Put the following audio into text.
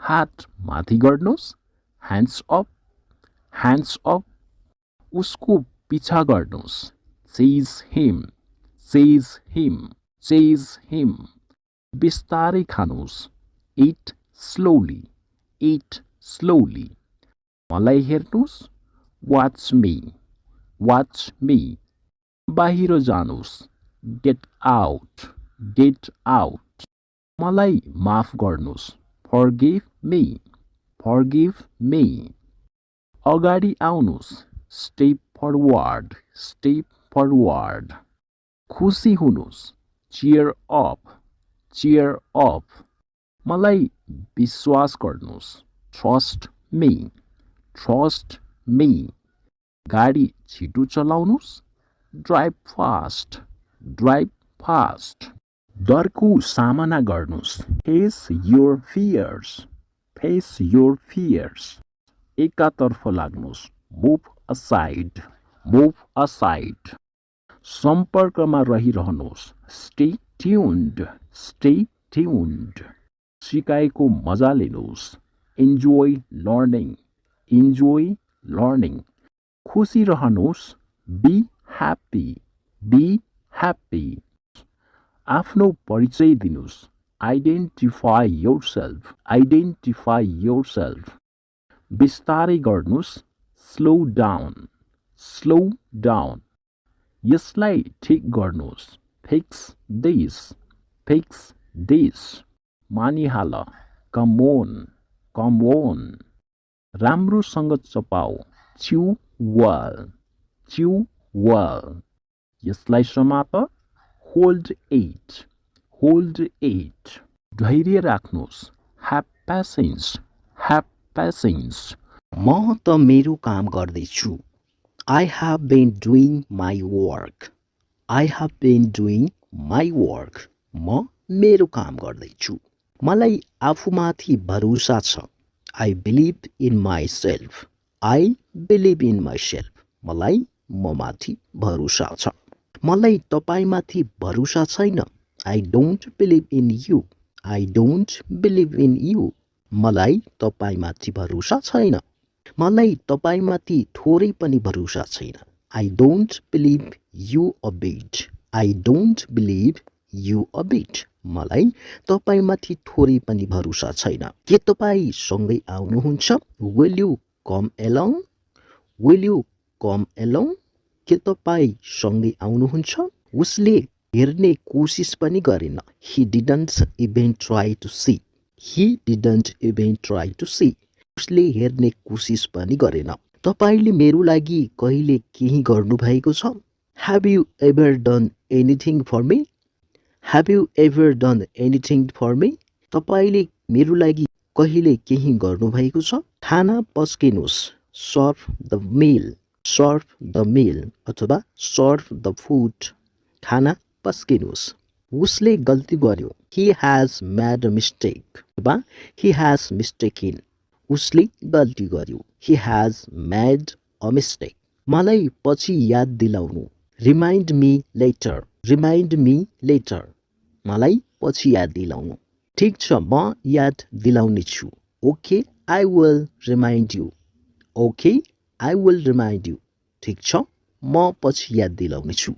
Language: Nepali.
हात माथि गर्नुस् hands up hands up उसको पिछा गर्नुस् chase him बिस्तारै खानुस् eat slowly मलाई हेर्नुस् watch me बाहिर जानुस् get out मलाई माफ गर्नुस् forgive me अगाडि आउनुस् step forward खुसी हुनुस् cheer up मलाई विश्वास गर्नुस् trust me गाडी छिटो चलाउनुस् drive fast डरको सामना गर्नुस् face your fears एकातर्फ लाग्नुस् move aside सम्पर्कमा रहिरहनुस् stay tuned सिकाइको मजा लिनुस् enjoy learning खुसी रहनुस् be happy आफ्नो परिचय दिनुस् identify yourself बिस्तारै गर्नुस् slow down यसलाई ठीक गर्नुस् fix this मानिहाल come on राम्रोसँग चपाऊ chew well यसलाई समात hold it धैर्य राख्नुस् have patience म त मेरो काम गर्दैछु I have been doing my work म मेरो काम गर्दैछु मलाई आफूमाथि भरोसा छ I believe in myself मलाई ममाथि भरोसा छ मलाई तपाईमाथि भरोसा छैन I don't believe in you मलाई तपाईमाथि भरोसा छैन मलाई तपाईमाथि थोरै पनि भरोसा छैन I don't believe you a bit मलाई तपाईमाथि थोरै पनि भरोसा छैन के तपाई सँगै आउनुहुन्छ will you come along के तपाई सँगै आउनुहुन्छ उसले हेर्ने कोसिस पनि गरेन he didn't even try to see उसले हेर्ने कोसिस पनि गरेन तपाईले मेरो लागि कहिले केही गर्नु भएको छ have you ever done anything for me तपाईले मेरो लागि कहिले केही गर्नु भएको छ खाना पस्किनुस् serve the meal अथवा serve the food खाना पस्किनुस् उसले गल्ती गर्यो he has made a mistake अथवा he has mistaken उसले गल्ती गर्यो he has made a mistake मलाई पछि याद दिलाउनु remind me later मलाई पछि याद दिलाउनु ठीक छ म याद दिलाउने छु okay I will remind you ठीक छ म पछि याद दिलाउने छु